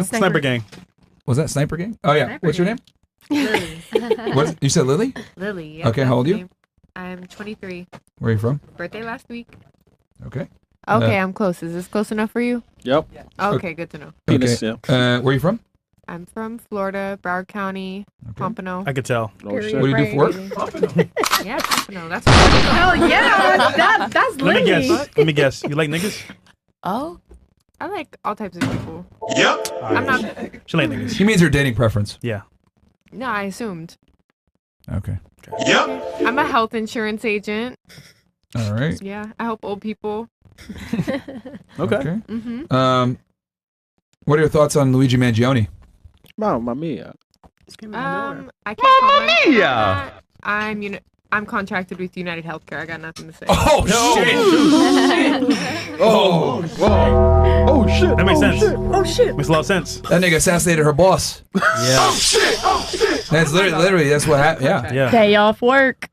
Sniper Gang. Was that Sniper Gang? Oh yeah. What's your name? Lily. You said Lily? Lily. Yeah, Okay, how old are you? I'm 23. Where are you from? Birthday last week. Okay. Okay, I'm close. Is this close enough for you? Yep. Okay, good to know. Penis, okay. Where are you from? I'm from Florida, Broward County, Pompano. I could tell. Oh, shit. What do you do for work? Yeah, Pompano. That's hell yeah. That's Let Lily. me guess. You like niggas? Oh, I like all types of people. Yep. I'm not. She like niggas. He means your dating preference. Yeah. No, I assumed. Okay. Yep. I'm a health insurance agent. All right. Yeah, I help old people. Okay. Mm-hmm. What are your thoughts on Luigi Mangione? Mamma mia. I can't comment on that. I'm contracted with United Healthcare. I got nothing to say. Oh shit! Oh, whoa! Oh shit! That makes sense. Oh shit! Makes a lot of sense. That nigga assassinated her boss. Yeah. Oh shit! Oh shit! That's literally that's what happened. Yeah. Yeah. Day off work.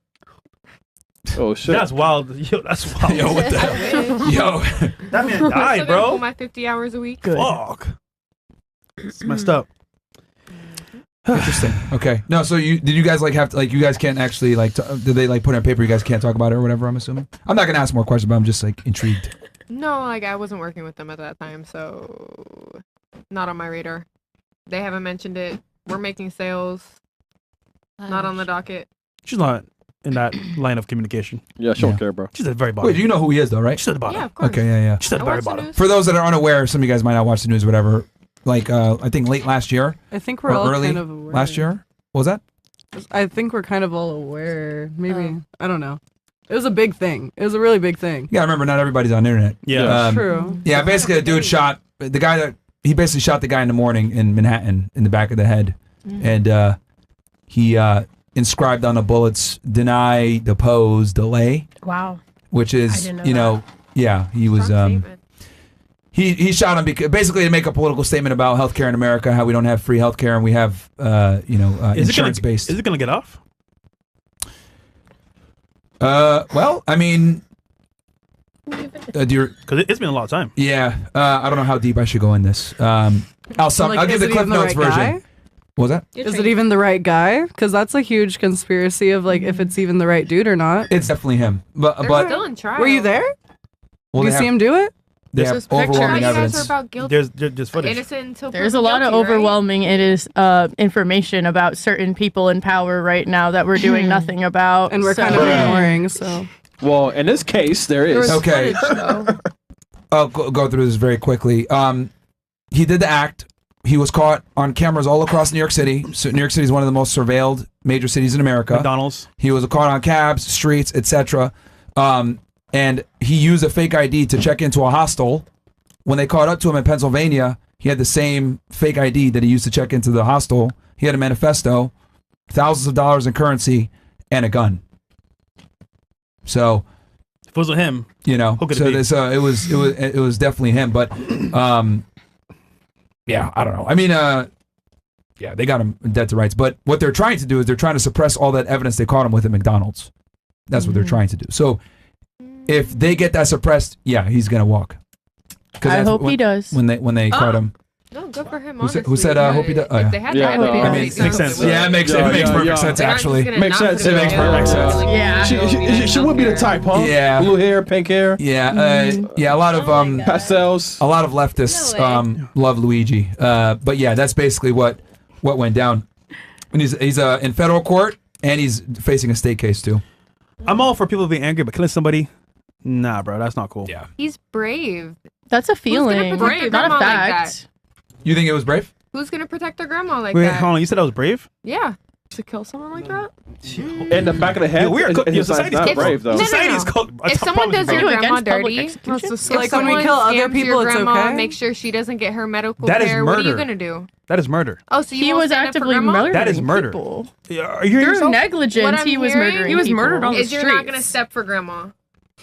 Oh shit! That's wild. Yo, that's wild. Yo, what the hell? Yo, that man I'm died, still gonna pull bro. my 50 hours a week. Good. Fuck. It's messed up. interesting. Okay. No, so did you guys like have to you guys can't actually did they put it on paper? You guys can't talk about it or whatever. I'm assuming. I'm not gonna ask more questions, but I'm just intrigued. No, I wasn't working with them at that time, so not on my radar. They haven't mentioned it. We're making sales. Not on the docket. She's not in that line of communication. Yeah, she don't care, bro. She's at the very bottom. Wait, you know who he is though, right? She's at the bottom. Yeah, of course. Okay, yeah. She's at the I very watch the bottom. news. For those that are unaware, some of you guys might not watch the news or whatever. I think late last year. I think we're or all early kind of aware. last year. What was that? I think we're kind of all aware. Maybe. I don't know. It was a big thing. It was a really big thing. Yeah, remember not everybody's on the internet. Yeah. True. Yeah, basically a dude shot the guy that he basically shot the guy in the morning in Manhattan in the back of the head, and he inscribed on the bullets "deny, depose, delay," Wow. which I is didn't know yeah, he was Strong statement. he shot him basically to make a political statement about healthcare in America, how we don't have free healthcare and we have insurance based. Is it gonna get off? Well, I mean, because it's been a long time. Yeah, I don't know how deep I should go in this. I'll give the Cliff Notes version. What was that? Is it even the right guy? Because that's a huge conspiracy of if it's even the right dude or not. It's definitely him. They're But still in trial. Were you there? well, Did you see him do it? They There's have overwhelming you guys are evidence. about guilt. There's footage. Innocent until There's a proven lot of guilty, right? overwhelming information about certain people in power right now that we're doing nothing about. And we're kind of ignoring, so. Well, in this case, there is. Okay. I'll go through this very quickly. He did the act. He was caught on cameras all across New York City. So New York City is one of the most surveilled major cities in America. McDonald's. He was caught on cabs, streets, etc. And he used a fake ID to check into a hostel. When they caught up to him in Pennsylvania, he had the same fake ID that he used to check into the hostel. He had a manifesto, thousands of dollars in currency, and a gun. So, if it wasn't him, who could it be? It was definitely him. But yeah, I don't know. I mean, yeah, they got him dead to rights. But what they're trying to do is they're trying to suppress all that evidence they caught him with at McDonald's. That's what they're trying to do. So if they get that suppressed, yeah, he's gonna walk. I hope he does. When they caught him. No, good for him. Who said hope he does? Oh, If yeah. they had to have it, I mean, they makes sense. Yeah, it makes perfect sense They're not actually. just gonna knock sense. him It makes down. perfect sense. Yeah. She would be the type, huh? Yeah. Blue hair, pink hair. Yeah, yeah. A lot of pastels. A lot of leftists love Luigi. But yeah, that's basically what went down. And he's in federal court and he's facing a state case too. I'm all for people being angry, but killing somebody, nah, bro, that's not cool. Yeah. He's brave. That's a Who's feeling, gonna protect their not grandma a like fact. You think it was brave? Who's gonna protect their grandma like Wait, that? hold on, you said I was brave? Yeah. To kill someone like that? In the back of the head. Yeah, we are Society's not brave though. Society's If someone does your grandma dirty, if Like when we someone kill other scams people, your it's grandma, okay? make sure she doesn't get her medical That is care, what are you murder. gonna do? That is murder. Oh, so you He won't was stand up for actively grandma? murdering That is murder. people. Yeah, are you hearing Through yourself? negligence, What I'm he was hearing- murdering He was people. murdered on the Is you're not streets. gonna step for grandma.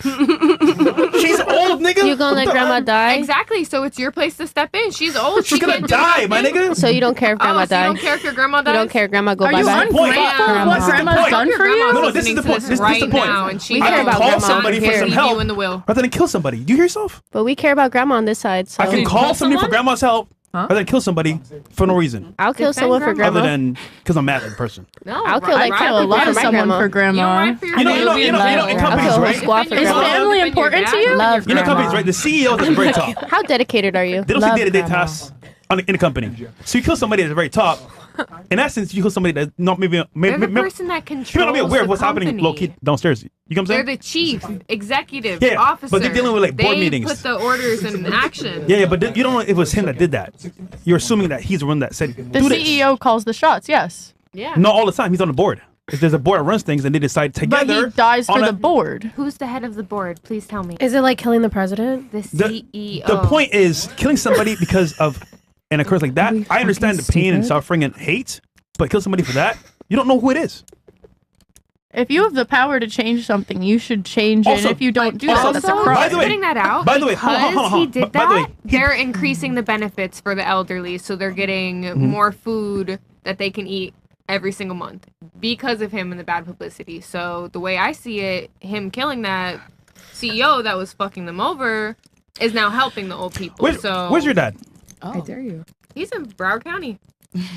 She's old, nigga. You gonna let grandma die? Exactly, so it's your place to step in. She's old. She's she gonna can't do die, my nothing. nigga. So you don't care if grandma Oh, so you dies? don't care if your grandma dies? You don't care if grandma go Are you bye-bye? ungrateful for what grandma's done for you? No, this is the point. This is right the point. now, and she We I care can about call grandma. somebody for Here. some leave help you in the will. rather than kill somebody. Do you hear yourself? But we care about grandma on this side. So I can call somebody for grandma's help Rather than kill somebody for no reason. I'll kill Defend someone for grandma. Other grandma. than because I'm mad at the person. No, I'll kill ride a lot for of my someone grandma. for You don't grandma. ride for your You know, grandma. in I'll companies, kill a whole right? squad for Defend your grandma. mom, Family defend your important to dad, you? defend Love your You know, grandma. companies, right? The CEOs at the very top. How dedicated are you? They don't see Love day-to-day grandma. tasks in the company. So you kill somebody at the very top. In essence, you kill somebody that's not maybe They're the person that you may controls not be aware the of what's happening company. low key downstairs. You know what I'm They're saying? the chief executive Yeah, officer. but they're dealing with, like, board they meetings. put the orders in action. Yeah, but you don't know if it was him that did that. You're assuming that he's the one that said The do this. CEO calls the shots, yes. Yeah. Not all the time. He's on the board. If there's a board that runs things and they decide But together. he dies for on the a- board. Who's the head of the board? Please tell me. Is it like killing the president? The The, CEO. the point is killing somebody because of an occurrence like that. I understand the pain and stupid? suffering and hate, but kill somebody for that, you don't know who it is. If you have the power to change something, you should change it. Also- And if you don't do also- so, that's a Also, crime. By the way- putting that out by the way, because hold on. he did By the way, that, they're increasing the benefits for the elderly, so they're getting Mm-hmm. more food that they can eat every single month because of him and the bad publicity. So the way I see it, him killing that CEO that was fucking them over is now helping the old people. Where's your dad? I dare you. He's in Broward County.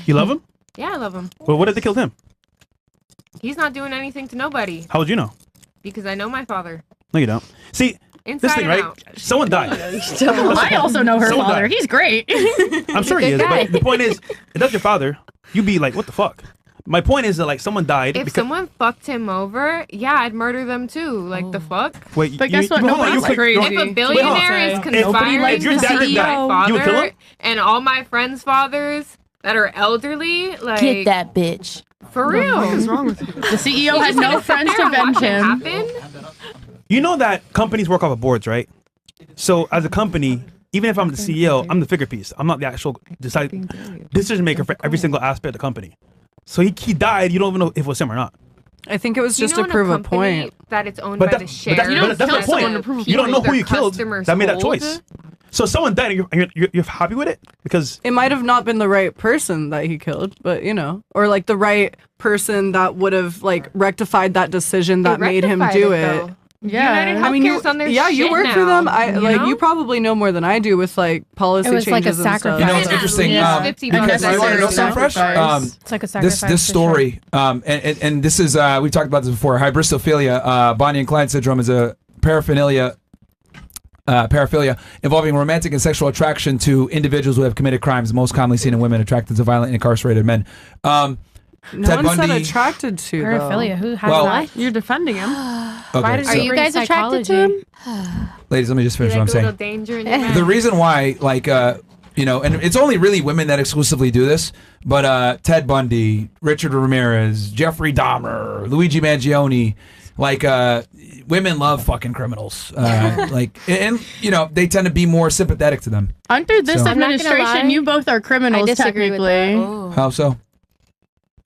You love him? Yeah, I love him. Well, what did they kill him? He's not doing anything to nobody How would you know? because I know my father. No, you don't. See, Inside this thing, and right? out. Someone died. I also know her Someone father. died. He's great. I'm sure he Good is. guy. But the point is, if that's your father, you'd be like, what the fuck? My point is that like someone died. If someone fucked him over, yeah, I'd murder them too. Like the fuck. Wait, But guess what? hold on, Nobody's you- crazy. If a hold on. billionaire is Nobody conspiring likes to the kill CEO. my You would kill father him? and all my friends' fathers that are elderly, like Get that bitch. for real. What is wrong with you? The CEO You had just no gonna sit friends there to and avenge watch it him. happen? You know that companies work off of boards, right? So as a company, even if I'm the CEO, I'm the figure piece. I'm not the actual decision maker for every single aspect of the company. So he died. You don't even know if it was him or not. I think it was You just know to in prove a company point. that it's owned But by that- the but share. that- but that's the that point. the You don't know people who you their killed customers that made that hold. choice. So someone died, and you're happy with it because It might have not been the right person that he killed, but you know, or like the right person that would have like rectified that decision that They made him rectified do it, it. though. Yeah. United I mean, Healthcare's on their you shit work for now, them. I you like know? you probably know more than I do with like policy It was like a changes and stuff. sacrifice. You know what's Yeah. interesting? Yeah. Because 50 you want to know bucks. something fresh? Sacrifice. It's like a sacrifice. This for story, and this is we've talked about this before. Hybristophilia, Bonnie and Clyde syndrome, is a paraphilia involving romantic and sexual attraction to individuals who have committed crimes, most commonly seen in women attracted to violent and incarcerated men. No Ted one said Bundy- attracted to though. Paraphilia. Who has Well- that? You're defending him. Okay, does so, he Are you bring guys attracted to psychology? him? ladies, let me just finish You what I'm like a little saying. danger in your mouth. The reason why, like, you know, and it's only really women that exclusively do this, but Ted Bundy, Richard Ramirez, Jeffrey Dahmer, Luigi Mangione, like, women love fucking criminals. Like, and, you know, they tend to be more sympathetic to them. Under this So- I'm not gonna administration, lie. you both are criminals I disagree with technically. Oh. How so?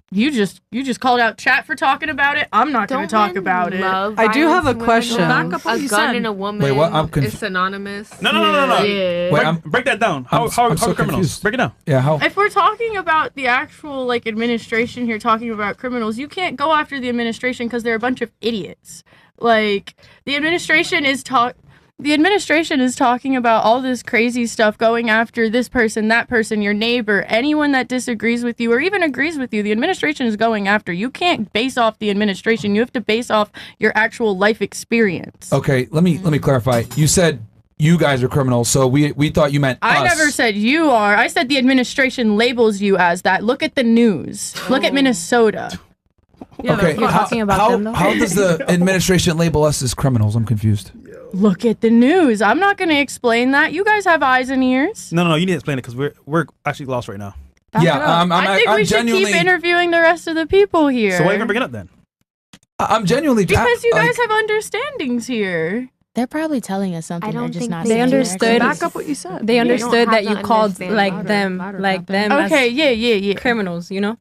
You just called out chat for talking about it. I'm not going Don't to talk men about it. love I do have a violence when question. women Back love up what a you gun said. and a woman. Wait, what? I'm is synonymous. No. Yeah. Wait, I'm- Break that down. How I'm are so criminals? confused. Break it down. Yeah, how? If we're talking about the actual like administration here, talking about criminals, you can't go after the administration because they're a bunch of idiots. Like the administration is talking about all this crazy stuff, going after this person, that person, your neighbor, anyone that disagrees with you or even agrees with you. The administration is going after. You can't base off the administration. You have to base off your actual life experience. Okay, let me clarify. You said you guys are criminals, so we thought you meant I us. never said you are. I said the administration labels you as that. Look at the news. Look at Minnesota. Okay, You're talking about them, though? how does the administration label us as criminals? I'm confused. Look at the news. I'm not going to explain that. You guys have eyes and ears. No, you need to explain it because we're actually lost right now. I think we should keep interviewing the rest of the people here. So why are you gonna bring it up then? I'm genuinely Because you guys like, have understandings here. They're probably telling us something. I don't they're just think not they saying it understood. directly. Back up what you said. They don't understood have that to you called understand like them Okay, yeah. as criminals. You know.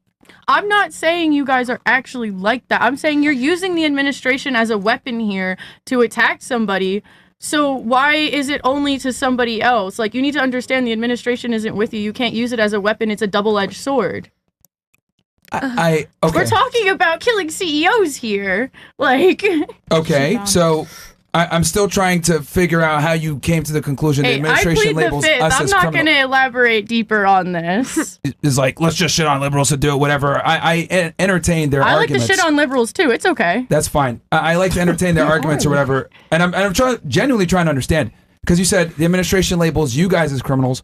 I'm not saying you guys are actually like that. I'm saying you're using the administration as a weapon here to attack somebody. So why is it only to somebody else? Like, you need to understand the administration isn't with you. You can't use it as a weapon. It's a double-edged sword. okay. We're talking about killing CEOs here. Like, Okay, so I'm still trying to figure out how you came to the conclusion the Hey, I administration plead the labels fifth. us I'm as not criminal. going to elaborate deeper on this. Is like, let's just shit on liberals and do it, whatever. I entertain their I like to arguments. shit on liberals too. It's okay. That's fine. I like to entertain their arguments or whatever. And I'm genuinely trying to understand. Because you said the administration labels you guys as criminals.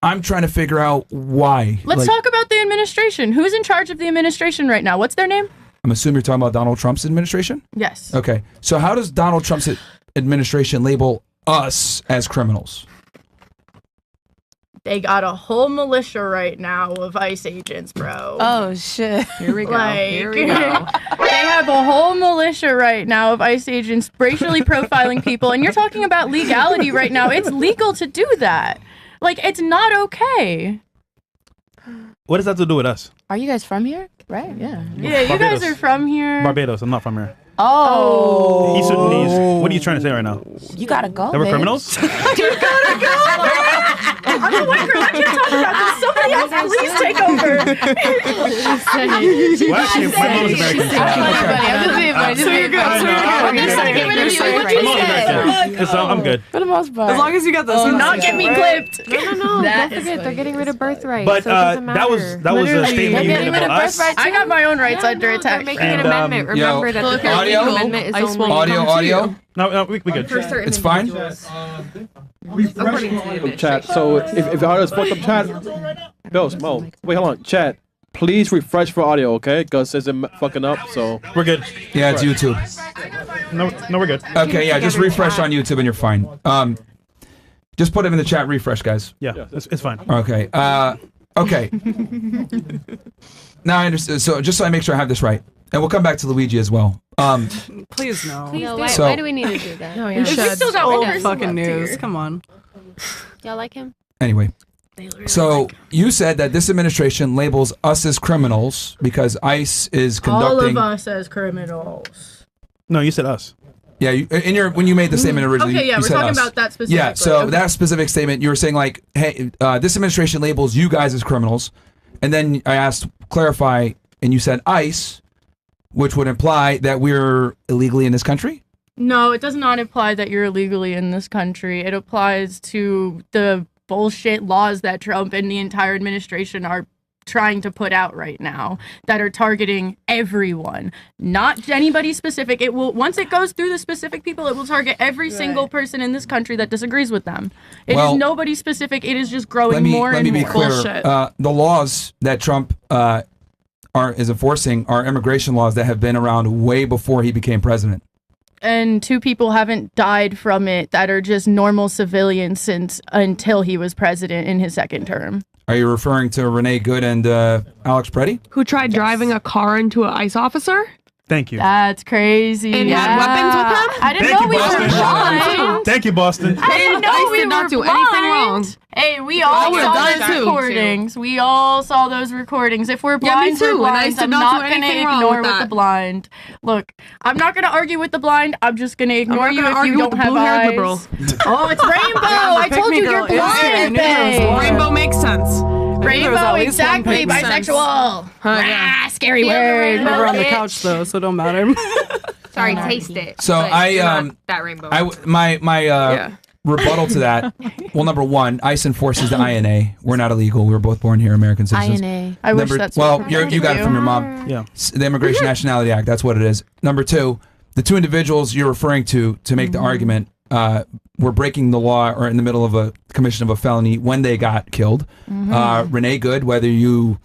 I'm trying to figure out why. Let's talk about the administration. Who's in charge of the administration right now? What's their name? I'm assuming you're talking about Donald Trump's administration? Yes. Okay. So how does Donald Trump's administration label us as criminals? They got a whole militia right now of ICE agents, bro. Oh shit. Here we go. Here we go. They have a whole militia right now of ICE agents racially profiling people, and you're talking about legality right now. It's legal to do that. Like, it's not okay. What does that have to do with us? Are you guys from here? Right? Yeah. Yeah, you guys Barbados. are from here. Barbados. I'm not from here. Oh. East Sudanese. What are you trying to say right now? You gotta go. That we're babe. criminals? I'm a white girl. I can't talk about this. Somebody else, please take over. Well, actually, my mom is American. So I'm good. For the most part. As long as you got this. Do not get me clipped. No. Don't forget, they're getting rid of birthright. But so it doesn't that was matter. a statement you They're made getting rid about of us. birthright I got my own rights under They're attack. making And, an amendment. yo, Remember that the audio? 13th Amendment is Ice only won't Audio? No, we good. for certain It's fine? individuals. According to the Chat. So if audio is fucked up, chat. Bill, Mo, wait, hold on, chat. Please refresh for audio, okay? Because it's fucking up. So We're good. Yeah, it's YouTube. No, we're good. Okay, yeah, just refresh on YouTube and you're fine. Just put it in the chat, refresh, guys. Yeah, it's fine. Okay. Okay. Now I understand. So just so I make sure I have this right, and we'll come back to Luigi as well. Please no. No, So- why do we need to do that? We still got one Old person fucking left here. news. Come on. Y'all like him? Anyway, so you said that this administration labels us as criminals because ICE is All conducting. of us as criminals. No, you said us. Yeah, when you made the statement originally, Okay, yeah, you we're said talking us. about that specifically. Yeah, so Okay. that specific statement, you were saying like, hey, this administration labels you guys as criminals, and then I asked clarify, and you said ICE, which would imply that we're illegally in this country. No, it does not imply that you're illegally in this country. It applies to the bullshit laws that Trump and the entire administration are trying to put out right now that are targeting everyone, not anybody specific. It will, once it goes through the specific people, it will target every single person in this country that disagrees with them. It is nobody specific. It is just growing more let and me be more. clear. Bullshit. The laws that Trump is enforcing are immigration laws that have been around way before he became president. And 2 people haven't died from it that are just normal civilians until he was president in his 2nd term. Are you referring to Renee Good and Alex Preddy? Who tried driving a car into an ICE officer? Thank you. That's crazy. And had weapons with him? I didn't Thank know you, we were Boston. blind. Thank you, Boston. I didn't know ICE we did not were do blind. anything wrong. Hey, we all would've saw done those it too. recordings. We all saw those recordings. If we're Yeah, me blind, we're too, and blind. ICE did I'm not not do going to anything wrong ignore with with the that. blind. Look, I'm not going to argue with the blind. I'm just going to ignore not you gonna if argue you with don't the have blue-haired eyes. liberal. Oh, it's rainbow. I Pick told me you girl you're is here. I blind, knew there was babe. one. Rainbow makes sense. There was Rainbow, at least exactly. one pink sense. Bisexual. Yeah. Scary word. Never on the couch though, so it don't matter. Sorry, taste it. So but I, not that rainbow. My rebuttal to that. Well, number one, ICE enforces the INA. We're not illegal. We were both born here, American citizens. INA. I wish Number, that's well, what you got it from your mom. Yeah. The Immigration Nationality Act. That's what it is. Number two, the 2 individuals you're referring to make the argument were breaking the law or in the middle of a commission of a felony when they got killed. Renee Good, whether you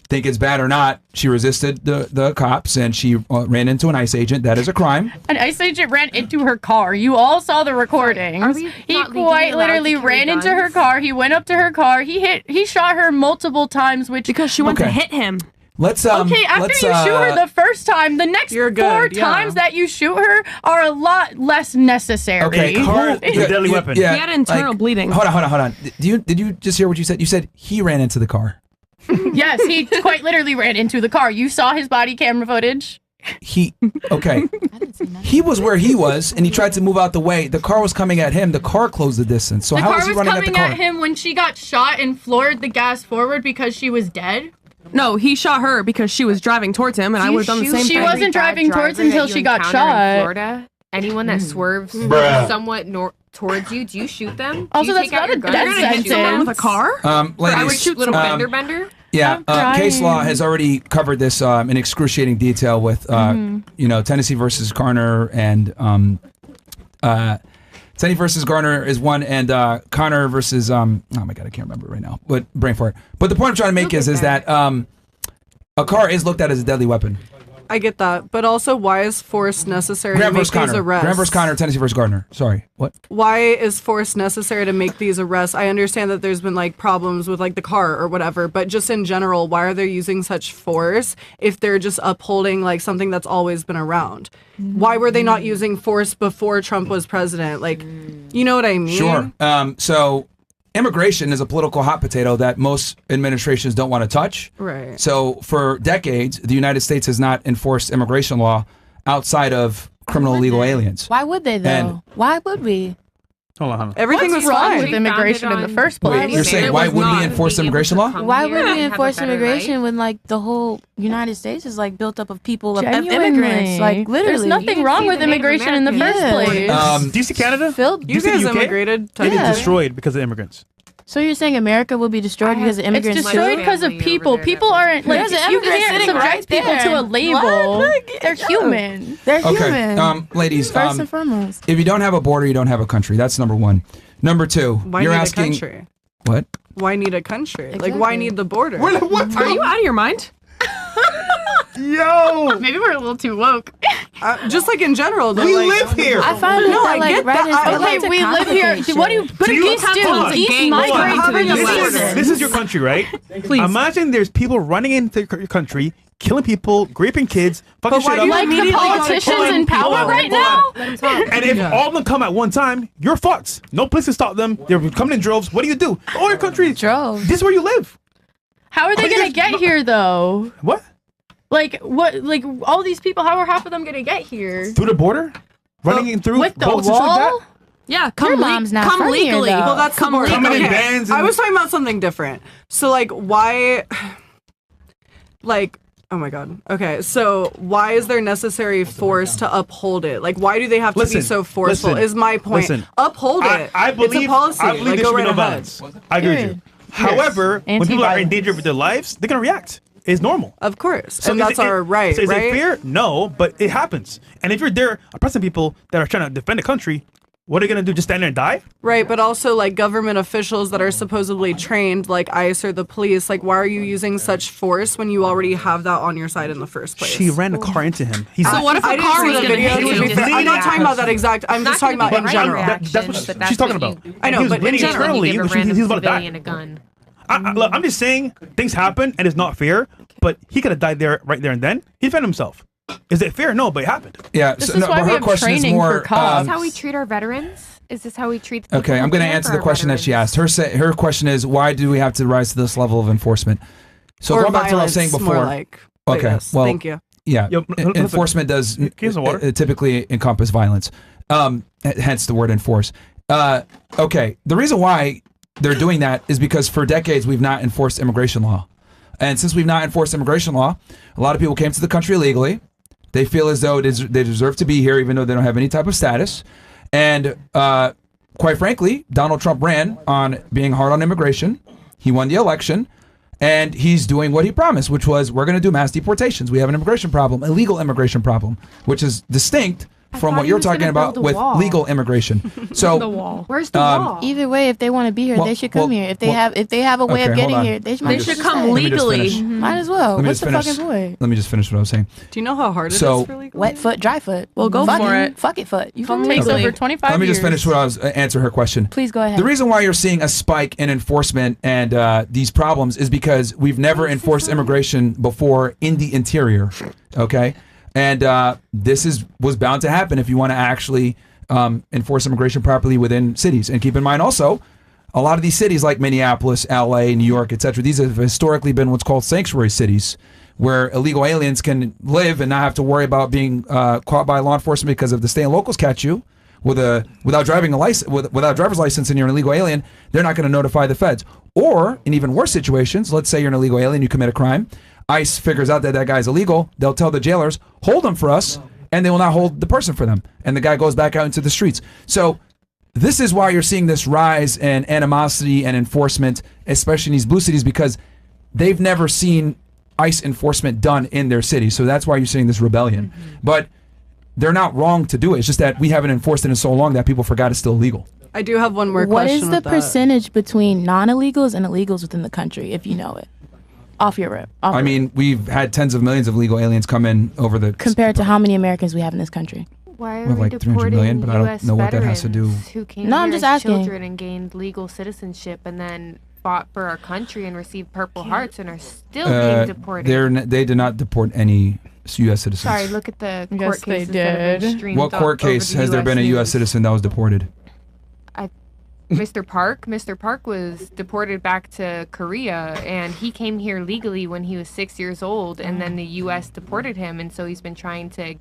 think it's bad or not, she resisted the cops and she ran into an ICE agent. That is a crime. An ICE agent ran into her car. You all saw the recordings. Are we He not legally quite allowed to literally carry ran into her guns? car. He went up to her car. He shot her multiple times, which Because she went to Okay. hit him. Let's okay, after let's, you shoot her the first time, the next You're 4 good, yeah. times that you shoot her are a lot less necessary. Okay, Car is a deadly weapon. Yeah, He had internal bleeding. Hold on. Did you just hear what you said? You said he ran into the car. Yes, he quite literally ran into the car. You saw his body camera footage. Okay. He was where he was, and he tried to move out the way. The car was coming at him. The car closed the distance. So The how car was he was running at the coming car? at him when she got shot and floored the gas forward because she was dead. No, he shot her because she was driving towards him, and I would have done the same She thing. wasn't driving towards until she got shot. in Florida, anyone that swerves Bruh. somewhat towards you, do you shoot them? Also, do you that's take out not your a gun? death You're gonna hit someone sentence. with a car? Ladies, I would shoot little fender bender. Yeah, I'm case law crying. has already covered this in excruciating detail with, Tennessee versus Garner and Tennessee versus Garner is one, and Connor versus oh my god, I can't remember right now, but brain fart. But the point I'm trying to make is that a car is looked at as a deadly weapon. I get that, but also, why is force necessary Graham to make versus these Connor. arrests? Graham versus Connor. Tennessee versus Gardner. Sorry, what? Why is force necessary to make these arrests? I understand that there's been like problems with like the car or whatever, but just in general, why are they using such force if they're just upholding like something that's always been around? Why were they not using force before Trump was president? Like, you know what I mean? Sure. So immigration is a political hot potato that most administrations don't want to touch. Right. So for decades, the United States has not enforced immigration law outside of criminal illegal aliens. Why would they though? And- Why would we? Hold on. Everything What's was wrong fine. with immigration in the first place? You're saying why wouldn't we enforce immigration law? Why would we enforce immigration when like the whole United States is like built up of people of Genuinely. immigrants? Like literally, There's nothing You wrong see with the Native immigration in the first Americans. place. Do you see Canada? Phil, You see the guys UK? immigrated. It technically. is destroyed because of immigrants. so you're saying America will be destroyed because of It's immigrants? destroyed because of family people. over there People that aren't like There's an you immigrant can't sitting subject right people there. to a label. What? They're human. They're Okay, human. ladies, First and foremost. if you don't have a border, you don't have a country. That's number one. Number two, Why you're need asking a country? what? Why need a country? Like, Exactly. why need the border? Are you out of your mind? Yo, Maybe we're a little too woke. Just like in general, though. we like, live here. I find No, that I like get right that. is Okay, we live here. What do you? What do you- geese do? hold on. Geese Gang migrate to the Having a This U.S. is, this is your country, right? Please. Imagine there's people running into your country, killing people, raping kids, fucking But why shit do up. you Like the immediately gotta politicians call in power people right out. now. And if all of them come at one time, you're fucked. No place to stop them. They're coming in droves. What do? Oh, your country. Droves. This is where you live. How are they How do you gonna guys- get here though? What? Like what? Like all these people? How are half of them gonna get here? Through the border? Running in through With the boats and shit like wall? that? Yeah, come, Your mom's not come from here, legally. though. Well, that's the come border. Coming in Okay. vans I and- was talking about something different. So, like, why? Like, oh my god. Okay, so why is there necessary force to uphold it? Like, why do they have to Listen, be so forceful? listen, Is my point. listen. Uphold it. I believe, it's a policy. I believe like, there go should be right no ahead. violence. I agree with you. However, when people are in danger with their lives, they're gonna react. It's normal. Of course, So and is that's it- our right, so is right? it fair? No, but it happens. And if you're there oppressing people that are trying to defend the country, what are you gonna do? Just stand there and die? Right, but also like government officials that are supposedly trained, like ICE or the police. Like, why are you using such force when you already have that on your side in the first place? She ran a car into him. He's So what if I a didn't car see was the going to video. hit To be you? fair, I'm not talking about that exact. I'm just talking about in general. That's what she's talking about. I know, And he was but in bleeding general, internally. Give a He's random about to die. civilian a gun. Look, I'm just saying things happen and it's not fair. But he could have died there, right there and then. He defended himself. Is it fair? No, but it happened. Yeah. This so, is no, why but we her have question is training more. for cops. Is this how we treat our veterans? Is this how we treat the people Okay, I'm who going to care answer for the our question that she veterans? asked. Her question is, why do we have to rise to this level of enforcement? So or going back to what I was saying violence, before. more like. But Okay, yes, well, thank you. Yeah, Yo, listen, enforcement does you have some water? typically encompass violence. Hence the word enforce. Okay, the reason why they're doing that is because for decades we've not enforced immigration law. And since we've not enforced immigration law, a lot of people came to the country illegally. They feel as though they deserve to be here even though they don't have any type of status. And quite frankly, Donald Trump ran on being hard on immigration. He won the election. And he's doing what he promised, which was we're going to do mass deportations. We have an immigration problem, illegal immigration problem, which is distinct from thought what he you're was talking gonna about build a with wall. legal immigration. So The wall. Where's the wall? Either way, if they want to be here, Well, they should come well, here. If they well, have a way okay, of getting hold on. here, they They should should come Let me just legally. finish. Might as well. Let me What's just the finish. fucking point? Let me just finish what I was saying. Do you know how hard it So- is for legal? Wet foot, dry foot. Well, go Fuck for it. it. Fuck it, foot. You feel me? Takes Legally. over 25 Let me just years. finish what I was answer her question. Please go ahead. The reason why you're seeing a spike in enforcement and these problems is because we've never enforced immigration before in the interior. Okay, and this was bound to happen if you want to actually enforce immigration properly within cities. And keep in mind also, a lot of these cities like Minneapolis, LA, New York, etc. These have historically been what's called sanctuary cities, where illegal aliens can live and not have to worry about being caught by law enforcement because if the state and locals catch you without driving a license, without a driver's license, and you're an illegal alien, they're not going to notify the feds. Or in even worse situations, let's say you're an illegal alien, you commit a crime, ICE figures out that guy's illegal, they'll tell the jailers, hold him for us, and they will not hold the person for them. And the guy goes back out into the streets. So this is why you're seeing this rise in animosity and enforcement, especially in these blue cities, because they've never seen ICE enforcement done in their city. So that's why you're seeing this rebellion. But they're not wrong to do it. It's just that we haven't enforced it in so long that people forgot it's still illegal. I do have one more What question. is the with that. percentage between non-illegals and illegals within the country, if you know it? Off your rip. I mean, we've had tens of millions of legal aliens come in over the... Compared to how many Americans we have in this country? Why are We have we like 300 deporting million, but I don't US know what that has to do- veterans who came No, I'm here just as asking. children and gained legal citizenship and then fought for our country and received Purple Hearts and are still being deported? They did not deport any U.S. citizens. Sorry, look at the Yes, court they cases that have been did. streamed What all court over case the has there been a US U.S. news. citizen that was deported? Mr. Park was deported back to Korea, and he came here legally when he was 6 years old, and then the U.S. deported him, and so he's been trying to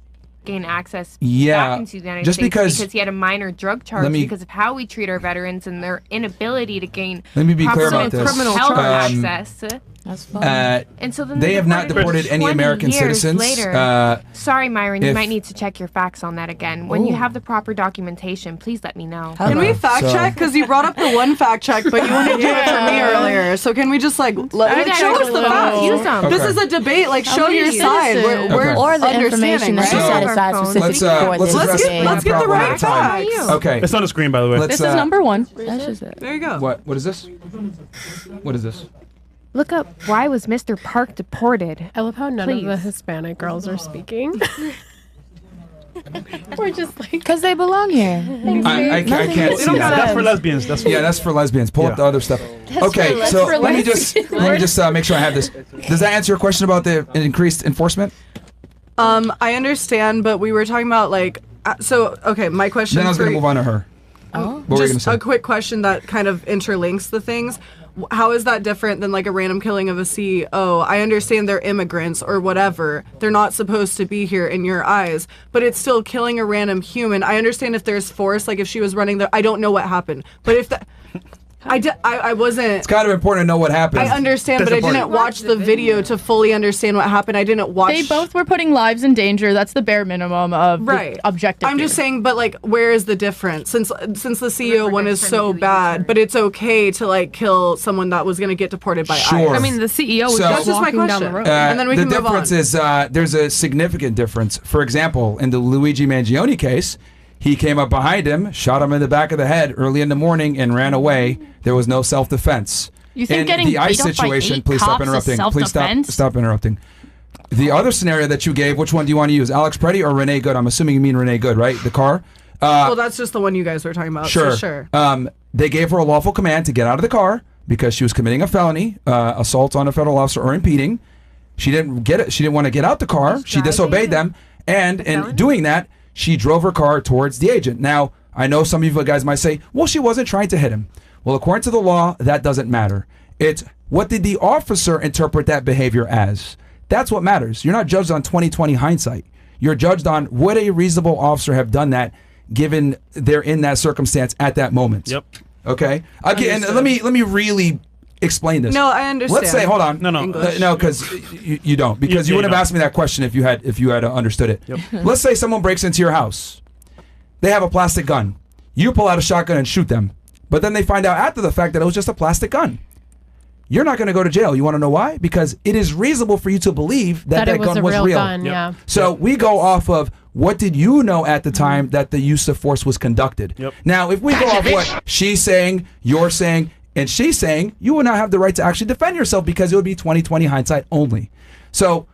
gain access back into the United just States because he had a minor drug charge let me- because of how we treat our veterans and their inability to gain Let me be clear proper about this. criminal health Um, access. That's fine. And so then they have not deported any 20 American years citizens. Later. Sorry, Myron, you if- might need to check your facts on that again. When you Oh. have the proper documentation, please let me know. Can we fact So- check? Because you brought up the one fact check, but you want to do it for me earlier. So can we just like show us the facts? Use them. This Okay. is a debate. Like, How show many your side. citizens? We're Okay. Or the information understanding, that you right? set Our aside phone. specifically Let's for this address debate. let's get the problem right at a time. facts. Okay. It's on the screen, by the way. Let's, This is number one. That's just it. There you go. What is this? What is this? Look up why was Mr. Park deported? I love how none of the Please. Hispanic girls are speaking. We're just like, Because they belong here. I can't see that. That's for lesbians. That's for Yeah, that's for lesbians. Pull up Yeah. the other stuff. Okay, for so les- let me just make sure I have this. Does that answer your question about the increased enforcement? I understand, but we were talking about like. So okay, my question. Then I was for going to you- move on to her. Oh. What were you going to Just say? a quick question that kind of interlinks the things. How is that different than like a random killing of a CEO? I understand they're immigrants or whatever. They're not supposed to be here in your eyes, but it's still killing a random human. I understand if there's force, like if she was running the, I don't know what happened, but if that, I wasn't. It's kind of important to know what happened. I understand, That's but I important. didn't watch the video to fully understand what happened. I didn't watch. They both were putting lives in danger. That's the bare minimum of Right. the objective. I'm just here. saying, but like, where is the difference? Since the CEO one is so to bad, but it's okay to like kill someone that was gonna get deported by Sure. ICE. I mean, the CEO was So- just That's just my walking down question. the road. And then we the can move difference on. is there's a significant difference. For example, in the Luigi Mangione case, he came up behind him, shot him in the back of the head early in the morning, and ran away. There was no self-defense. You think in getting the ICE beat up by situation, 8 please stop cops is interrupting. Please self-defense? stop interrupting. The other scenario that you gave, which one do you want to use, Alex Preddy or Renee Good? I'm assuming you mean Renee Good, right? The car. Well, that's just the one you guys were talking about. Sure. So sure. They gave her a lawful command to get out of the car because she was committing a felony, assault on a federal officer or impeding. She didn't get it. She didn't want to get out the car. She disobeyed them, and in doing that, she drove her car towards the agent. Now, I know some of you guys might say, "Well, she wasn't trying to hit him." Well, according to the law, that doesn't matter. It's what did the officer interpret that behavior as? That's what matters. You're not judged on 20/20 hindsight. You're judged on would a reasonable officer have done that given they're in that circumstance at that moment. Yep. Okay. Again, let me really explain this. No, I understand. Let's say, hold on. No. English. No, because you don't. Because you Yeah, wouldn't you have asked me that question if you had understood it. Yep. Let's say someone breaks into your house. They have a plastic gun. You pull out a shotgun and shoot them. But then they find out after the fact that it was just a plastic gun. You're not going to go to jail. You want to know why? Because it is reasonable for you to believe that it was gun a was real real. gun, yeah. So we go off of what did you know at the time that the use of force was conducted. Yep. Now, if we go off what she's saying, you're saying, and she's saying, you would not have the right to actually defend yourself because it would be 20/20 hindsight only. So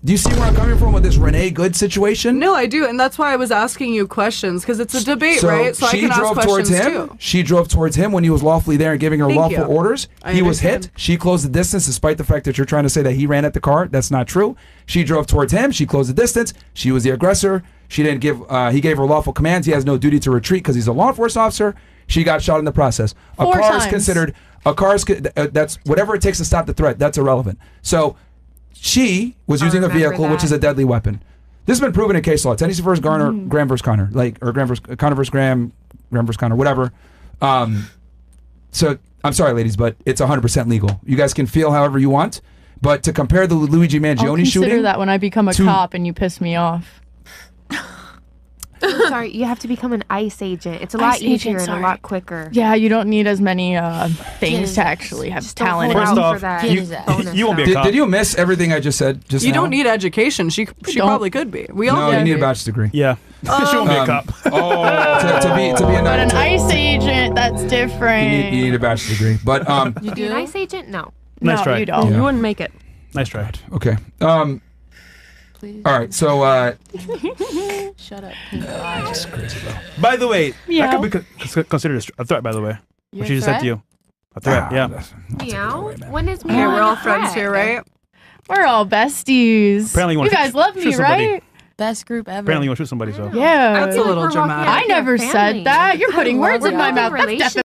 do you see where I'm coming from with this Renee Good situation? No, I do, and that's why I was asking you questions because it's a debate, So right? So I she can ask drove questions towards him. too. She drove towards him when he was lawfully there and giving her Thank lawful you. orders. I He was understand. hit. She closed the distance, despite the fact that you're trying to say that he ran at the car. That's not true. She drove towards him. She closed the distance. She was the aggressor. She didn't give. He gave her lawful commands. He has no duty to retreat because he's a law enforcement officer. She got shot in the process. A 4 car is times. considered. A car is that's whatever it takes to stop the threat. That's irrelevant. So she was using a remember vehicle which that. is a deadly weapon. This has been proven in case law. Tennessee versus Garner, Graham versus Connor, or Graham versus Connor versus Graham, Graham versus Connor, whatever. So I'm sorry, ladies, but it's 100% legal. You guys can feel however you want, but to compare the Luigi I'll Mangione consider shooting, that when I become a to- cop and you piss me off. I'm sorry, you have to become an ICE agent. It's a lot ICE easier agent, and a sorry. lot quicker. Yeah, you don't need as many things his to ass. actually have Just don't talent. hold First out off, for that you, bonus you won't be a stuff. cop. Did you miss everything I just said just You now? don't need education. She don't. probably could be. We all No, you could need a be. bachelor's degree. Yeah. she won't be a cop. To be a But an to- ICE agent, that's different. you need a bachelor's degree. But You Be an do? ICE agent? No. Nice no, try. you don't. You wouldn't make it. Nice try. okay. Please. All right. So Shut up. Pink eye. By the way, Yeah. that could be considered a threat, by the way. You're What she a just said threat? to you. A threat, yeah. Meow. When is Okay, meow we're all a friends threat? here, right? We're all besties. Apparently you you wanna guys love shoot me, somebody. right? Best group ever. Apparently you want to shoot somebody, so. Yeah. That's a little We're walking dramatic. out I with your never family. said that. You're putting love words in my it. mouth. That's Relationship.